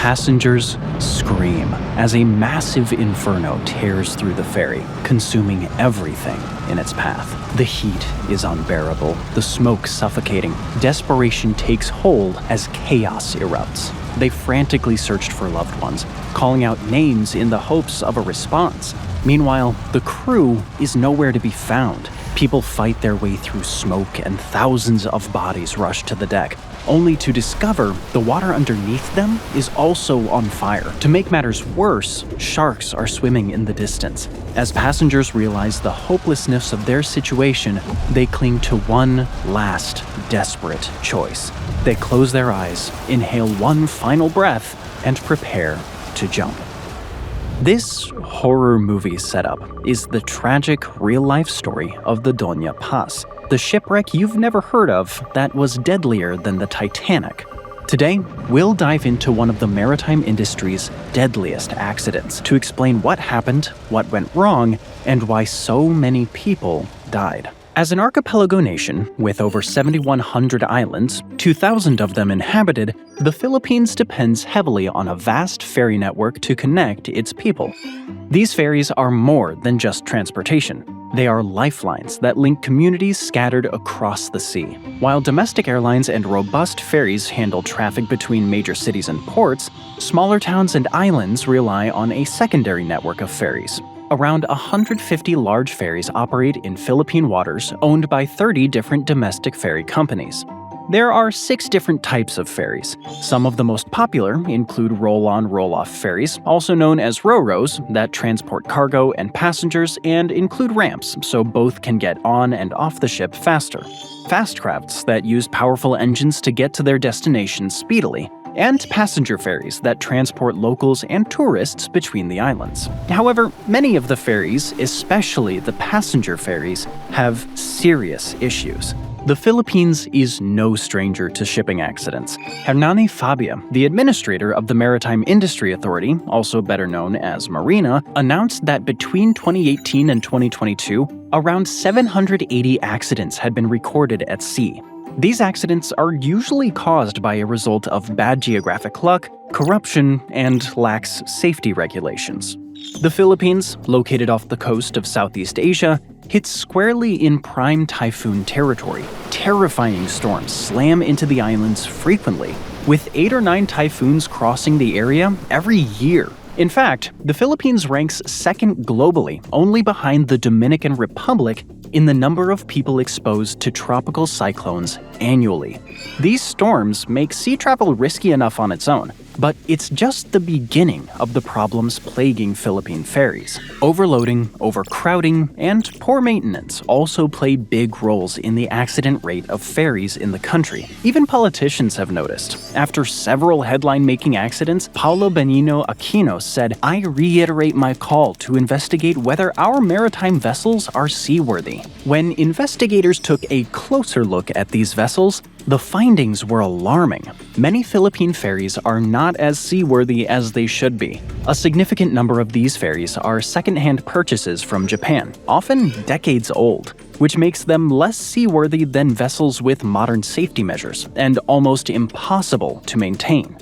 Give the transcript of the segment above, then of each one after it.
Passengers scream as a massive inferno tears through the ferry, consuming everything in its path. The heat is unbearable, the smoke suffocating. Desperation takes hold as chaos erupts. They frantically searched for loved ones, calling out names in the hopes of a response. Meanwhile, the crew is nowhere to be found. People fight their way through smoke and thousands of bodies rush to the deck, only to discover the water underneath them is also on fire. To make matters worse, sharks are swimming in the distance. As passengers realize the hopelessness of their situation, they cling to one last desperate choice. They close their eyes, inhale one final breath, and prepare to jump. This horror movie setup is the tragic real-life story of the Doña Paz, the shipwreck you've never heard of that was deadlier than the Titanic. Today, we'll dive into one of the maritime industry's deadliest accidents to explain what happened, what went wrong, and why so many people died. As an archipelago nation with over 7,100 islands, 2,000 of them inhabited, the Philippines depends heavily on a vast ferry network to connect its people. These ferries are more than just transportation. They are lifelines that link communities scattered across the sea. While domestic airlines and robust ferries handle traffic between major cities and ports, smaller towns and islands rely on a secondary network of ferries. Around 150 large ferries operate in Philippine waters, owned by 30 different domestic ferry companies. There are 6 different types of ferries. Some of the most popular include roll-on, roll-off ferries, also known as ro-ros, that transport cargo and passengers and include ramps so both can get on and off the ship faster. Fast crafts that use powerful engines to get to their destinations speedily, and passenger ferries that transport locals and tourists between the islands. However, many of the ferries, especially the passenger ferries, have serious issues. The Philippines is no stranger to shipping accidents. Hernani Fabia, the administrator of the Maritime Industry Authority, also better known as Marina, announced that between 2018 and 2022, around 780 accidents had been recorded at sea. These accidents are usually caused by a result of bad geographic luck, corruption, and lax safety regulations. The Philippines, located off the coast of Southeast Asia, hits squarely in prime typhoon territory. Terrifying storms slam into the islands frequently, with 8 or 9 typhoons crossing the area every year. In fact, the Philippines ranks second globally, only behind the Dominican Republic, in the number of people exposed to tropical cyclones annually. These storms make sea travel risky enough on its own, but it's just the beginning of the problems plaguing Philippine ferries. Overloading, overcrowding, and poor maintenance also play big roles in the accident rate of ferries in the country. Even politicians have noticed. After several headline-making accidents, Paulo Benigno Aquino said, "I reiterate my call to investigate whether our maritime vessels are seaworthy." When investigators took a closer look at these vessels, the findings were alarming. Many Philippine ferries are not as seaworthy as they should be. A significant number of these ferries are second-hand purchases from Japan, often decades old, which makes them less seaworthy than vessels with modern safety measures and almost impossible to maintain.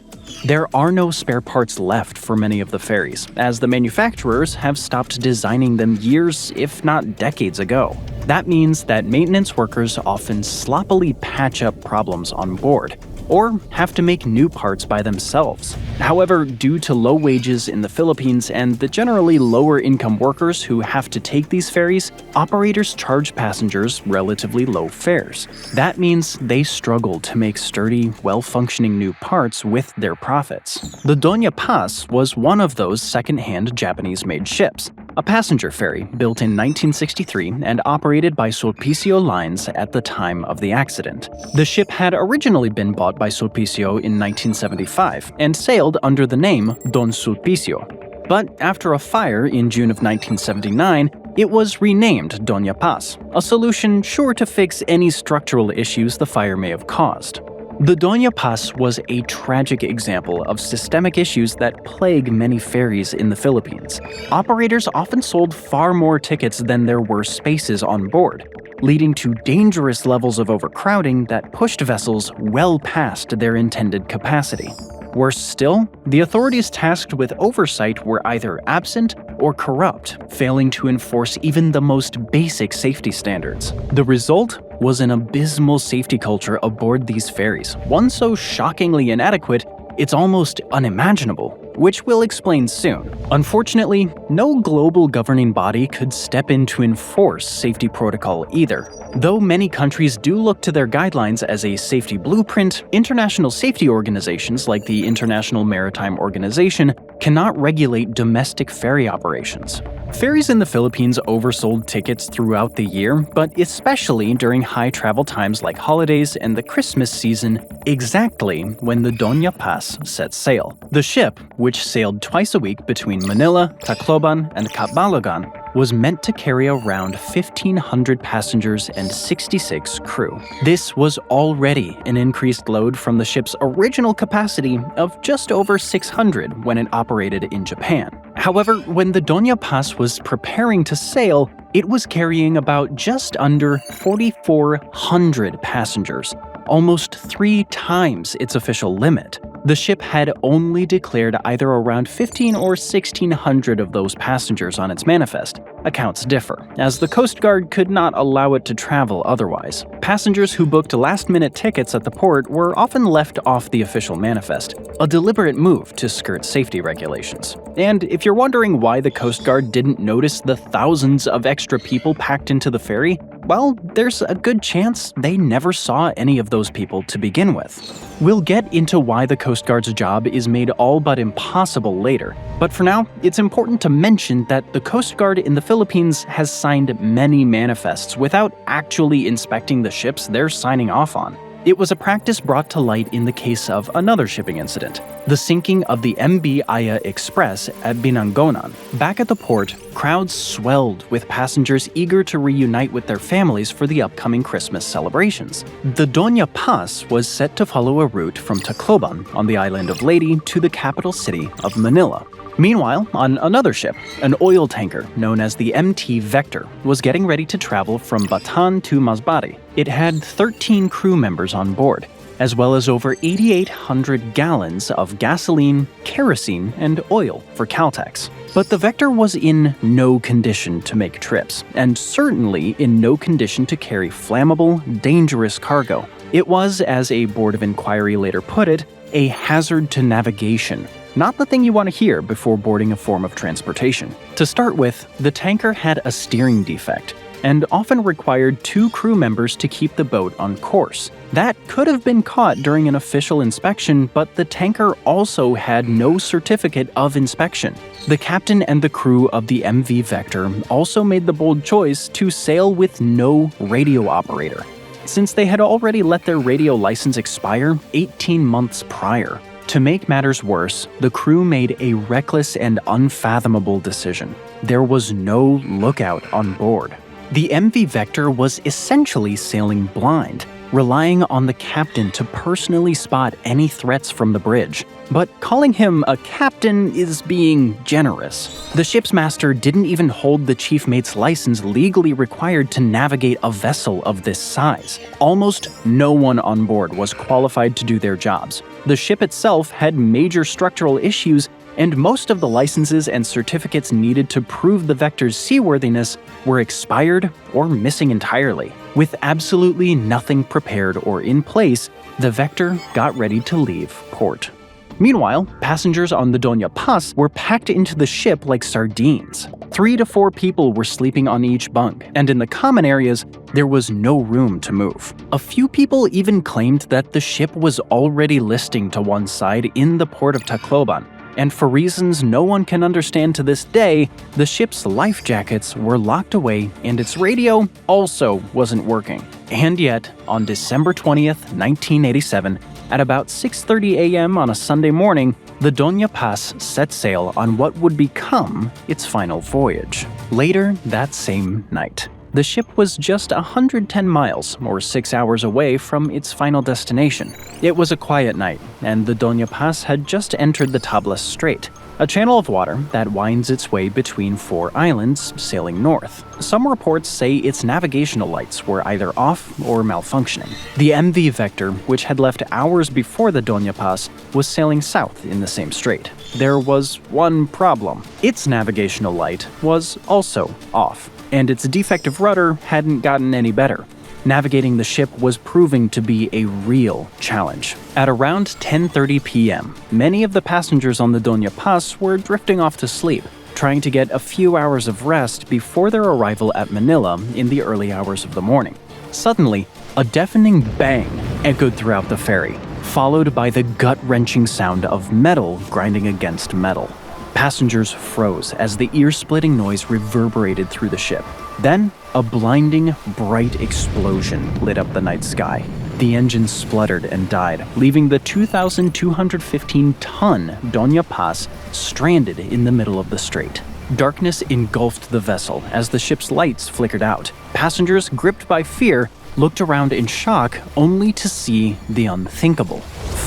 There are no spare parts left for many of the ferries, as the manufacturers have stopped designing them years, if not decades ago. That means that maintenance workers often sloppily patch up problems on board, or have to make new parts by themselves. However, due to low wages in the Philippines and the generally lower income workers who have to take these ferries, operators charge passengers relatively low fares. That means they struggle to make sturdy, well-functioning new parts with their profits. The Doña Paz was one of those second-hand Japanese-made ships, a passenger ferry built in 1963 and operated by Sulpicio Lines at the time of the accident. The ship had originally been bought by Sulpicio in 1975 and sailed under the name Don Sulpicio. But after a fire in June of 1979, it was renamed Doña Paz, a solution sure to fix any structural issues the fire may have caused. The Doña Paz was a tragic example of systemic issues that plague many ferries in the Philippines. Operators often sold far more tickets than there were spaces on board, leading to dangerous levels of overcrowding that pushed vessels well past their intended capacity. Worse still, the authorities tasked with oversight were either absent or corrupt, failing to enforce even the most basic safety standards. The result was an abysmal safety culture aboard these ferries, one so shockingly inadequate it's almost unimaginable, which we'll explain soon. Unfortunately, no global governing body could step in to enforce safety protocol either. Though many countries do look to their guidelines as a safety blueprint, international safety organizations like the International Maritime Organization cannot regulate domestic ferry operations. Ferries in the Philippines oversold tickets throughout the year, but especially during high travel times like holidays and the Christmas season, exactly when the Doña Paz set sail. The ship, which sailed twice a week between Manila, Tacloban, and Catbalogan, was meant to carry around 1,500 passengers and 66 crew. This was already an increased load from the ship's original capacity of just over 600 when it operated in Japan. However, when the Doña Paz was preparing to sail, it was carrying about just under 4,400 passengers, almost 3 times its official limit. The ship had only declared either around 1,500 or 1,600 of those passengers on its manifest. Accounts differ, as the Coast Guard could not allow it to travel otherwise. Passengers who booked last-minute tickets at the port were often left off the official manifest, a deliberate move to skirt safety regulations. And if you're wondering why the Coast Guard didn't notice the thousands of extra people packed into the ferry, well, there's a good chance they never saw any of those people to begin with. We'll get into why the Coast Guard's job is made all but impossible later, but for now, it's important to mention that the Coast Guard in the Philippines has signed many manifests without actually inspecting the ships they're signing off on. It was a practice brought to light in the case of another shipping incident, the sinking of the MB Aya Express at Binangonan. Back at the port, crowds swelled with passengers eager to reunite with their families for the upcoming Christmas celebrations. The Doña Paz was set to follow a route from Tacloban on the island of Leyte to the capital city of Manila. Meanwhile, on another ship, an oil tanker known as the MT Vector was getting ready to travel from Bataan to Masbate. It had 13 crew members on board, as well as over 8,800 gallons of gasoline, kerosene, and oil for Caltex. But the Vector was in no condition to make trips, and certainly in no condition to carry flammable, dangerous cargo. It was, as a board of inquiry later put it, a hazard to navigation. Not the thing you want to hear before boarding a form of transportation. To start with, the tanker had a steering defect, and often required 2 crew members to keep the boat on course. That could have been caught during an official inspection, but the tanker also had no certificate of inspection. The captain and the crew of the MV Vector also made the bold choice to sail with no radio operator, since they had already let their radio license expire 18 months prior. To make matters worse, the crew made a reckless and unfathomable decision. There was no lookout on board. The MV Vector was essentially sailing blind, relying on the captain to personally spot any threats from the bridge. But calling him a captain is being generous. The ship's master didn't even hold the chief mate's license legally required to navigate a vessel of this size. Almost no one on board was qualified to do their jobs. The ship itself had major structural issues, and most of the licenses and certificates needed to prove the Vector's seaworthiness were expired or missing entirely. With absolutely nothing prepared or in place, the Vector got ready to leave port. Meanwhile, passengers on the Doña Paz were packed into the ship like sardines. 3 to 4 people were sleeping on each bunk, and in the common areas, there was no room to move. A few people even claimed that the ship was already listing to one side in the port of Tacloban, and for reasons no one can understand to this day, the ship's life jackets were locked away and its radio also wasn't working. And yet, on December 20th, 1987, at about 6:30 a.m. on a Sunday morning, the Doña Paz set sail on what would become its final voyage. Later that same night, The ship was just 110 miles, or 6 hours away from its final destination. It was a quiet night, and the Doña Paz had just entered the Tablas Strait, a channel of water that winds its way between 4 islands, sailing north. Some reports say its navigational lights were either off or malfunctioning. The MV Vector, which had left hours before the Doña Paz, was sailing south in the same strait. There was one problem. Its navigational light was also off, and its defective rudder hadn't gotten any better. Navigating the ship was proving to be a real challenge. At around 10:30 p.m., many of the passengers on the Doña Paz were drifting off to sleep, trying to get a few hours of rest before their arrival at Manila in the early hours of the morning. Suddenly, a deafening bang echoed throughout the ferry, followed by the gut-wrenching sound of metal grinding against metal. Passengers froze as the ear-splitting noise reverberated through the ship. Then, a blinding, bright explosion lit up the night sky. The engine spluttered and died, leaving the 2,215-ton Doña Paz stranded in the middle of the strait. Darkness engulfed the vessel as the ship's lights flickered out. Passengers, gripped by fear, looked around in shock only to see the unthinkable.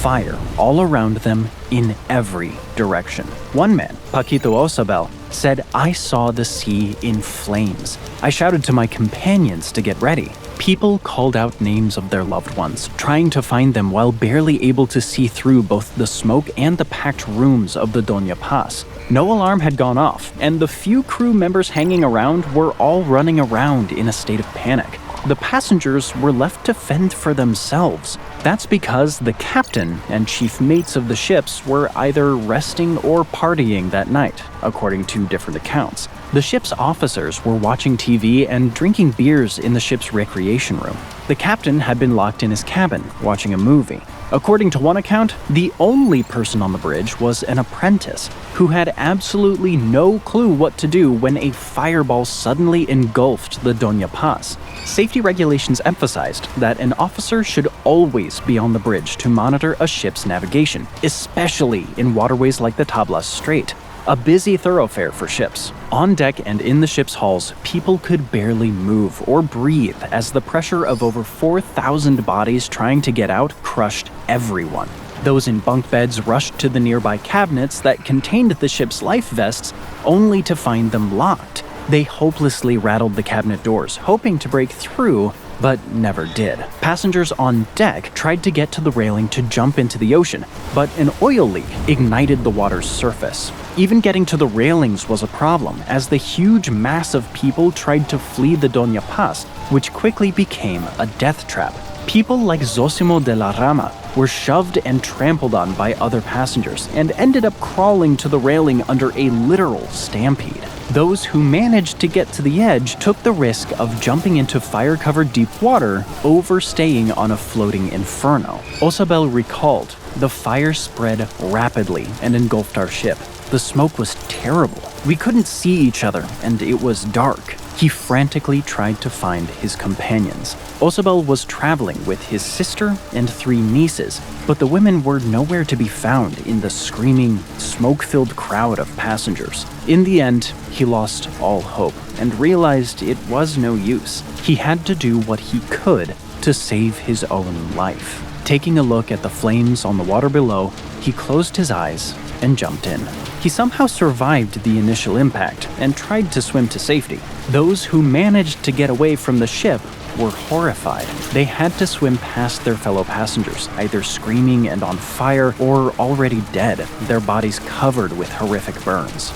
Fire all around them in every direction. One man, Paquito Osabel, said, "I saw the sea in flames. I shouted to my companions to get ready." People called out names of their loved ones, trying to find them while barely able to see through both the smoke and the packed rooms of the Doña Paz. No alarm had gone off, and the few crew members hanging around were all running around in a state of panic. The passengers were left to fend for themselves. That's because the captain and chief mates of the ships were either resting or partying that night, according to different accounts. The ship's officers were watching TV and drinking beers in the ship's recreation room. The captain had been locked in his cabin, watching a movie. According to one account, the only person on the bridge was an apprentice who had absolutely no clue what to do when a fireball suddenly engulfed the Doña Paz. Safety regulations emphasized that an officer should always be on the bridge to monitor a ship's navigation, especially in waterways like the Tablas Strait, a busy thoroughfare for ships. On deck and in the ship's halls, people could barely move or breathe as the pressure of over 4,000 bodies trying to get out crushed everyone. Those in bunk beds rushed to the nearby cabinets that contained the ship's life vests, only to find them locked. They hopelessly rattled the cabinet doors, hoping to break through, but never did. Passengers on deck tried to get to the railing to jump into the ocean, but an oil leak ignited the water's surface. Even getting to the railings was a problem, as the huge mass of people tried to flee the Doña Paz, which quickly became a death trap. People like Zosimo de la Rama were shoved and trampled on by other passengers and ended up crawling to the railing under a literal stampede. Those who managed to get to the edge took the risk of jumping into fire-covered deep water over staying on a floating inferno. Osabel recalled, "The fire spread rapidly and engulfed our ship. The smoke was terrible. We couldn't see each other, and it was dark." He frantically tried to find his companions. Osabel was traveling with his sister and 3 nieces, but the women were nowhere to be found in the screaming, smoke-filled crowd of passengers. In the end, he lost all hope and realized it was no use. He had to do what he could to save his own life. Taking a look at the flames on the water below, he closed his eyes and jumped in. He somehow survived the initial impact and tried to swim to safety. Those who managed to get away from the ship were horrified. They had to swim past their fellow passengers, either screaming and on fire or already dead, their bodies covered with horrific burns.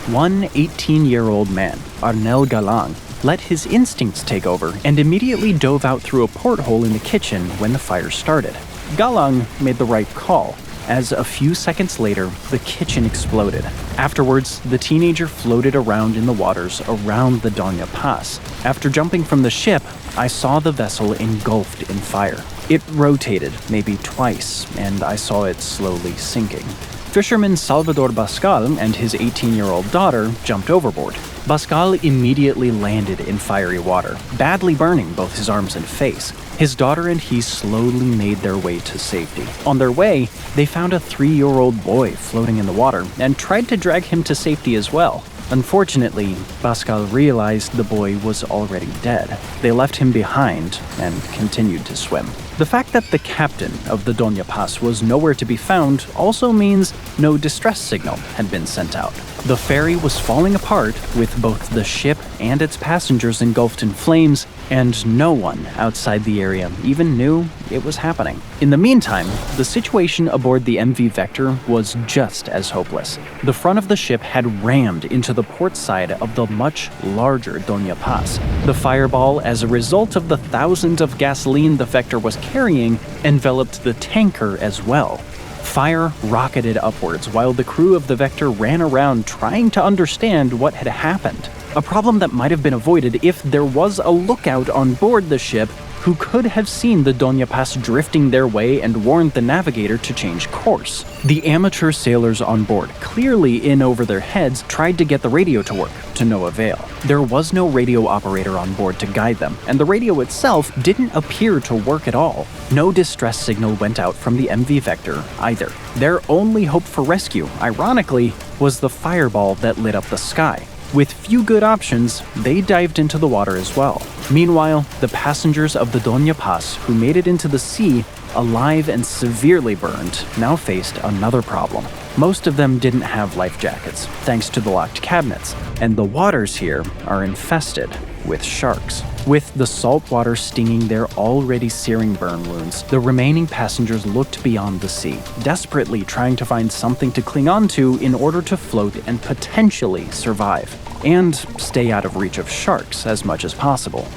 One 18-year-old man, Arnel Galang, let his instincts take over and immediately dove out through a porthole in the kitchen when the fire started. Galang made the right call, as a few seconds later, the kitchen exploded. Afterwards, the teenager floated around in the waters around the Doña Paz. After jumping from the ship, I saw the vessel engulfed in fire. It rotated maybe twice, and I saw it slowly sinking. Fisherman Salvador Bascal and his 18-year-old daughter jumped overboard. Bascal immediately landed in fiery water, badly burning both his arms and face. His daughter and he slowly made their way to safety. On their way, they found a 3-year-old boy floating in the water and tried to drag him to safety as well. Unfortunately, Pascal realized the boy was already dead. They left him behind and continued to swim. The fact that the captain of the Doña Paz was nowhere to be found also means no distress signal had been sent out. The ferry was falling apart with both the ship and its passengers engulfed in flames, and no one outside the area even knew it was happening. In the meantime, the situation aboard the MV Vector was just as hopeless. The front of the ship had rammed into the port side of the much larger Doña Paz. The fireball, as a result of the thousands of gasoline the Vector was carrying, enveloped the tanker as well. Fire rocketed upwards while the crew of the Vector ran around trying to understand what had happened. A problem that might have been avoided if there was a lookout on board the ship who could have seen the Doña Paz drifting their way and warned the navigator to change course. The amateur sailors on board, clearly in over their heads, tried to get the radio to work, to no avail. There was no radio operator on board to guide them, and the radio itself didn't appear to work at all. No distress signal went out from the MV Vector either. Their only hope for rescue, ironically, was the fireball that lit up the sky. With few good options, they dived into the water as well. Meanwhile, the passengers of the Doña Paz, who made it into the sea, alive and severely burned, now faced another problem. Most of them didn't have life jackets, thanks to the locked cabinets, and the waters here are infested with sharks. With the salt water stinging their already searing burn wounds, the remaining passengers looked beyond the sea, desperately trying to find something to cling onto in order to float and potentially survive, and stay out of reach of sharks as much as possible.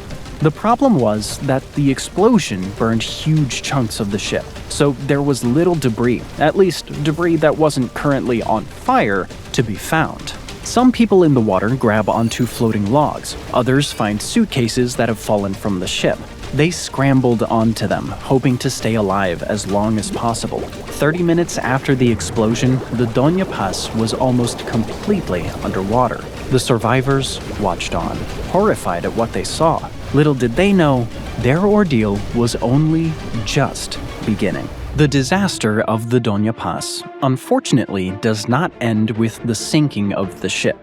The problem was that the explosion burned huge chunks of the ship, so there was little debris, at least debris that wasn't currently on fire, to be found. Some people in the water grab onto floating logs, others find suitcases that have fallen from the ship. They scrambled onto them, hoping to stay alive as long as possible. 30 minutes after the explosion, the Doña Paz was almost completely underwater. The survivors watched on, horrified at what they saw. Little did they know, their ordeal was only just beginning. The disaster of the Doña Paz, unfortunately, does not end with the sinking of the ship.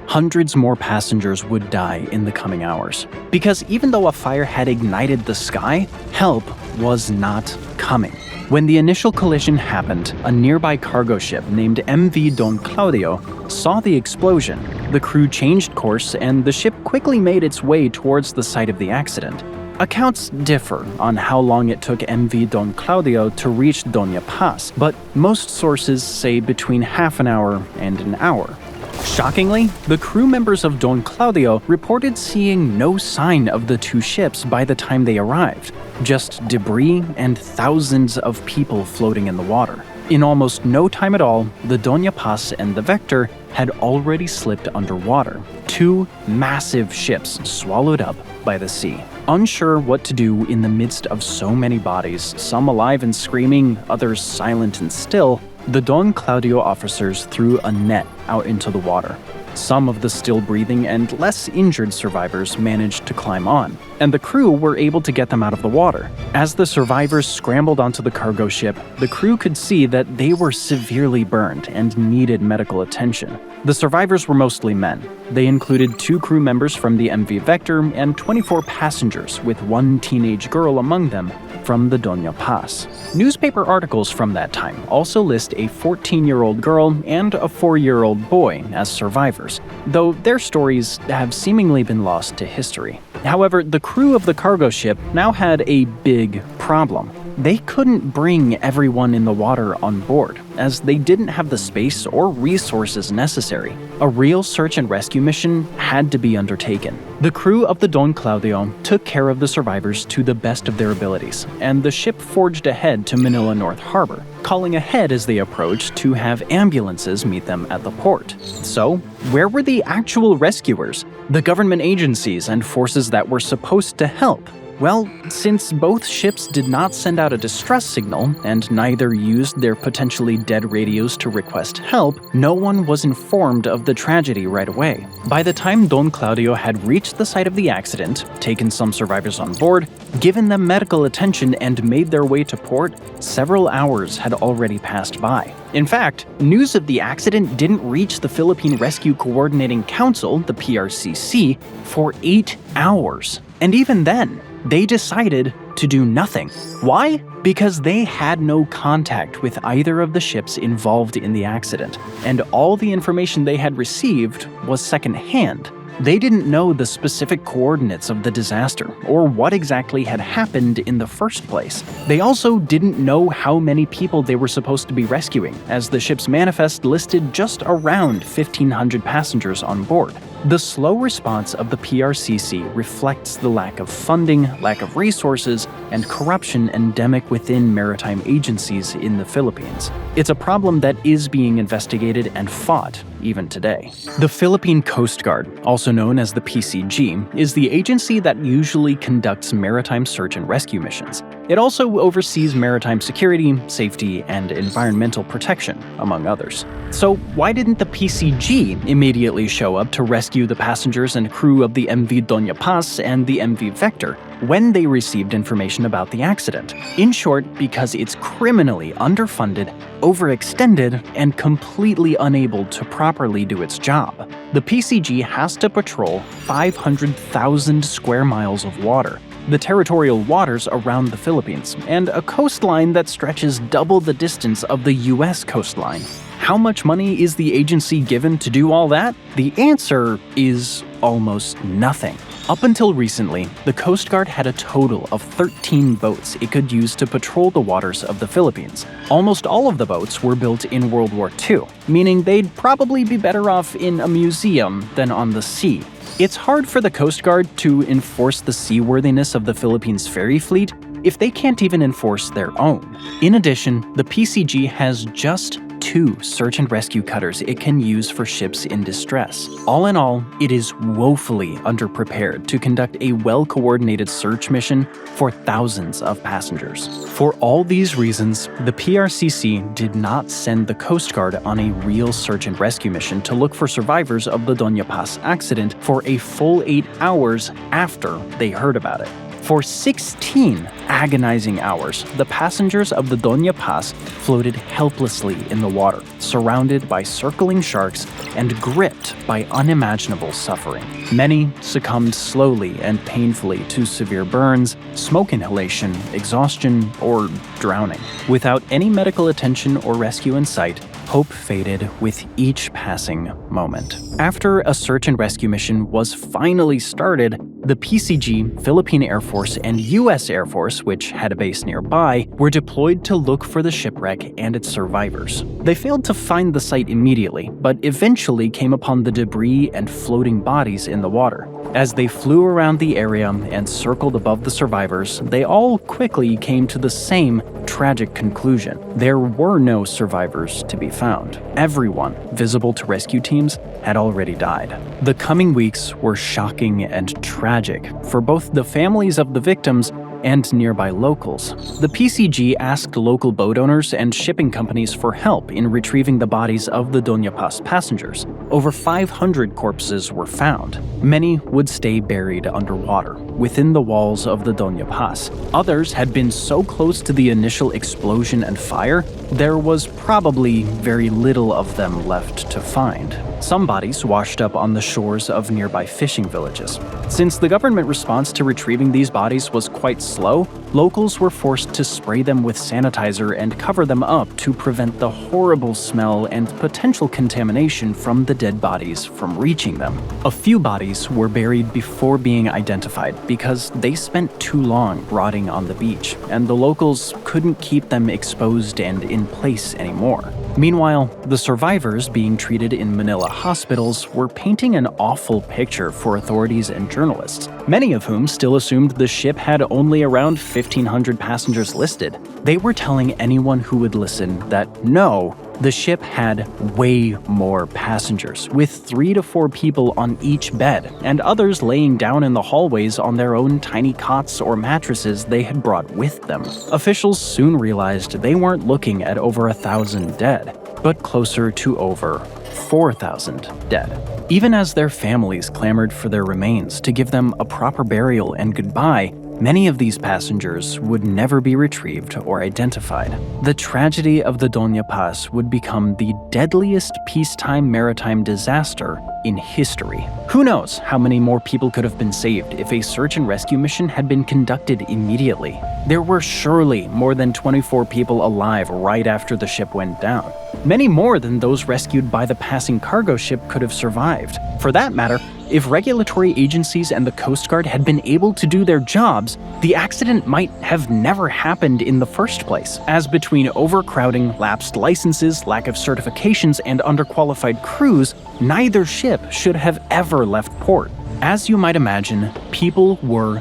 Hundreds more passengers would die in the coming hours. Because even though a fire had ignited the sky, help was not coming. When the initial collision happened, a nearby cargo ship named MV Don Claudio saw the explosion. The crew changed course, and the ship quickly made its way towards the site of the accident. Accounts differ on how long it took MV Don Claudio to reach Doña Paz, but most sources say between half an hour and an hour. Shockingly, the crew members of Don Claudio reported seeing no sign of the two ships by the time they arrived, just debris and thousands of people floating in the water. In almost no time at all, the Doña Paz and the Vector had already slipped underwater, two massive ships swallowed up by the sea. Unsure what to do in the midst of so many bodies, some alive and screaming, others silent and still, the Don Claudio officers threw a net out into the water. Some of the still breathing and less injured survivors managed to climb on, and the crew were able to get them out of the water. As the survivors scrambled onto the cargo ship, the crew could see that they were severely burned and needed medical attention. The survivors were mostly men. They included 2 crew members from the MV Vector and 24 passengers, with 1 teenage girl among them from the Doña Paz. Newspaper articles from that time also list a 14-year-old girl and a 4-year-old boy as survivors, though their stories have seemingly been lost to history. However, the crew of the cargo ship now had a big problem. They couldn't bring everyone in the water on board, as they didn't have the space or resources necessary. A real search and rescue mission had to be undertaken. The crew of the Don Claudio took care of the survivors to the best of their abilities, and the ship forged ahead to Manila North Harbor, calling ahead as they approached to have ambulances meet them at the port. So, where were the actual rescuers? The government agencies and forces that were supposed to help? Well, since both ships did not send out a distress signal and neither used their potentially dead radios to request help, no one was informed of the tragedy right away. By the time Don Claudio had reached the site of the accident, taken some survivors on board, given them medical attention, and made their way to port, several hours had already passed by. In fact, news of the accident didn't reach the Philippine Rescue Coordinating Council, the PRCC, for 8 hours. And even then, they decided to do nothing. Why? Because they had no contact with either of the ships involved in the accident, and all the information they had received was secondhand. They didn't know the specific coordinates of the disaster or what exactly had happened in the first place. They also didn't know how many people they were supposed to be rescuing, as the ship's manifest listed just around 1,500 passengers on board. The slow response of the PRCC reflects the lack of funding, lack of resources, and corruption endemic within maritime agencies in the Philippines. It's a problem that is being investigated and fought even today. The Philippine Coast Guard, also known as the PCG, is the agency that usually conducts maritime search and rescue missions. It also oversees maritime security, safety, and environmental protection, among others. So why didn't the PCG immediately show up to rescue the passengers and crew of the MV Doña Paz and the MV Vector when they received information about the accident? In short, because it's criminally underfunded, overextended, and completely unable to properly do its job. The PCG has to patrol 500,000 square miles of water, the territorial waters around the Philippines, and a coastline that stretches double the distance of the US coastline. How much money is the agency given to do all that? The answer is almost nothing. Up until recently, the Coast Guard had a total of 13 boats it could use to patrol the waters of the Philippines. Almost all of the boats were built in World War II, meaning they'd probably be better off in a museum than on the sea. It's hard for the Coast Guard to enforce the seaworthiness of the Philippines ferry fleet if they can't even enforce their own. In addition, the PCG has just 2 search and rescue cutters it can use for ships in distress. All in all, it is woefully underprepared to conduct a well-coordinated search mission for thousands of passengers. For all these reasons, the PRCC did not send the Coast Guard on a real search and rescue mission to look for survivors of the Doña Paz accident for a full 8 hours after they heard about it. For 16 agonizing hours, the passengers of the Doña Paz floated helplessly in the water, surrounded by circling sharks and gripped by unimaginable suffering. Many succumbed slowly and painfully to severe burns, smoke inhalation, exhaustion, or drowning. Without any medical attention or rescue in sight, hope faded with each passing moment. After a search and rescue mission was finally started, the PCG, Philippine Air Force, and US Air Force, which had a base nearby, were deployed to look for the shipwreck and its survivors. They failed to find the site immediately, but eventually came upon the debris and floating bodies in the water. As they flew around the area and circled above the survivors, they all quickly came to the same tragic conclusion. There were no survivors to be found. Everyone visible to rescue teams had already died. The coming weeks were shocking and tragic for both the families of the victims and nearby locals. The PCG asked local boat owners and shipping companies for help in retrieving the bodies of the Doña Paz passengers. Over 500 corpses were found. Many would stay buried underwater, within the walls of the Doña Paz. Others had been so close to the initial explosion and fire, there was probably very little of them left to find. Some bodies washed up on the shores of nearby fishing villages. Since the government response to retrieving these bodies was quite slow, locals were forced to spray them with sanitizer and cover them up to prevent the horrible smell and potential contamination from the dead bodies from reaching them. A few bodies were buried before being identified because they spent too long rotting on the beach, and the locals couldn't keep them exposed and in place anymore. Meanwhile, the survivors being treated in Manila hospitals were painting an awful picture for authorities and journalists, many of whom still assumed the ship had only around 1,500 passengers listed. They were telling anyone who would listen that no, The ship had way more passengers, with 3 to 4 people on each bed, and others laying down in the hallways on their own tiny cots or mattresses they had brought with them. Officials soon realized they weren't looking at over 1,000 dead, but closer to over 4,000 dead. Even as their families clamored for their remains to give them a proper burial and goodbye, many of these passengers would never be retrieved or identified. The tragedy of the Doña Paz would become the deadliest peacetime maritime disaster in history. Who knows how many more people could have been saved if a search and rescue mission had been conducted immediately. There were surely more than 24 people alive right after the ship went down. Many more than those rescued by the passing cargo ship could have survived. For that matter, if regulatory agencies and the Coast Guard had been able to do their jobs, the accident might have never happened in the first place, as between overcrowding, lapsed licenses, lack of certifications, and underqualified crews, neither ship should have ever left port. As you might imagine, people were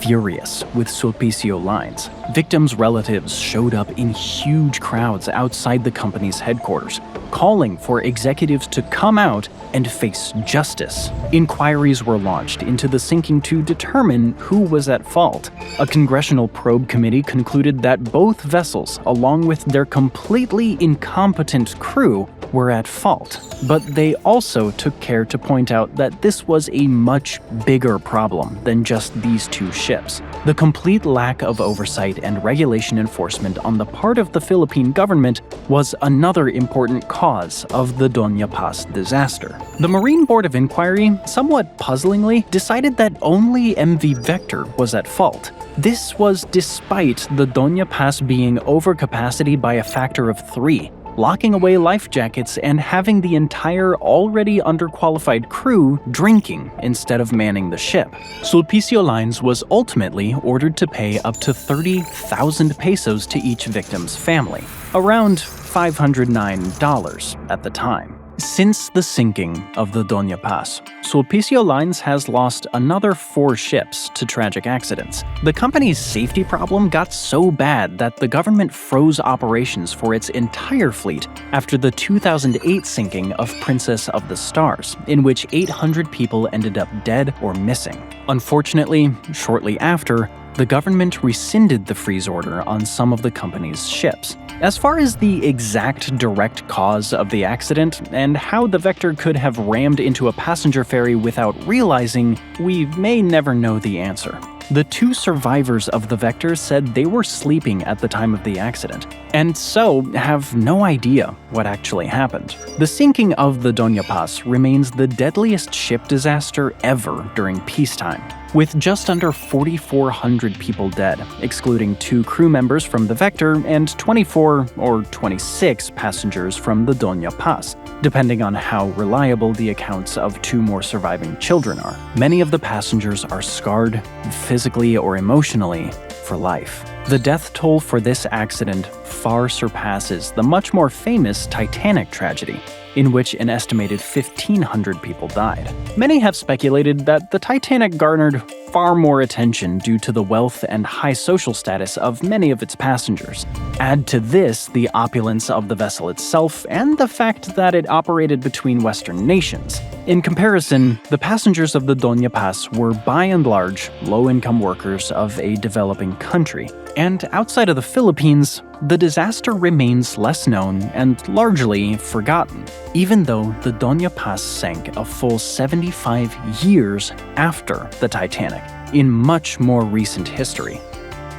furious with Sulpicio Lines. Victims' relatives showed up in huge crowds outside the company's headquarters, calling for executives to come out and face justice. Inquiries were launched into the sinking to determine who was at fault. A congressional probe committee concluded that both vessels, along with their completely incompetent crew, were at fault. But they also took care to point out that this was a much bigger problem than just these two ships. The complete lack of oversight and regulation enforcement on the part of the Philippine government was another important cause of the Doña Paz disaster. The Marine Board of Inquiry, somewhat puzzlingly, decided that only MV Vector was at fault. This was despite the Doña Paz being over capacity by a factor of 3, locking away life jackets and having the entire already underqualified crew drinking instead of manning the ship. Sulpicio Lines was ultimately ordered to pay up to 30,000 pesos to each victim's family, around $509 at the time. Since the sinking of the Doña Paz, Sulpicio Lines has lost another 4 ships to tragic accidents. The company's safety problem got so bad that the government froze operations for its entire fleet after the 2008 sinking of Princess of the Stars, in which 800 people ended up dead or missing. Unfortunately, shortly after, the government rescinded the freeze order on some of the company's ships. As far as the exact direct cause of the accident and how the Vector could have rammed into a passenger ferry without realizing, we may never know the answer. The 2 survivors of the Vector said they were sleeping at the time of the accident, and so have no idea what actually happened. The sinking of the Doña Paz remains the deadliest ship disaster ever during peacetime, with just under 4,400 people dead, excluding 2 crew members from the Vector and 24 or 26 passengers from the Doña Paz, depending on how reliable the accounts of 2 more surviving children are. Many of the passengers are scarred, physically or emotionally, for life. The death toll for this accident far surpasses the much more famous Titanic tragedy, in which an estimated 1,500 people died. Many have speculated that the Titanic garnered far more attention due to the wealth and high social status of many of its passengers. Add to this the opulence of the vessel itself and the fact that it operated between Western nations. In comparison, the passengers of the Doña Paz were by and large low-income workers of a developing country. And outside of the Philippines, the disaster remains less known and largely forgotten, even though the Doña Paz sank a full 75 years after the Titanic, in much more recent history.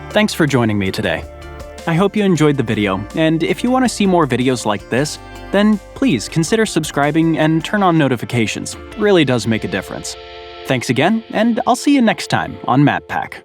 Thanks for joining me today. I hope you enjoyed the video, and if you want to see more videos like this, then please consider subscribing and turn on notifications. It really does make a difference. Thanks again, and I'll see you next time on MatPack.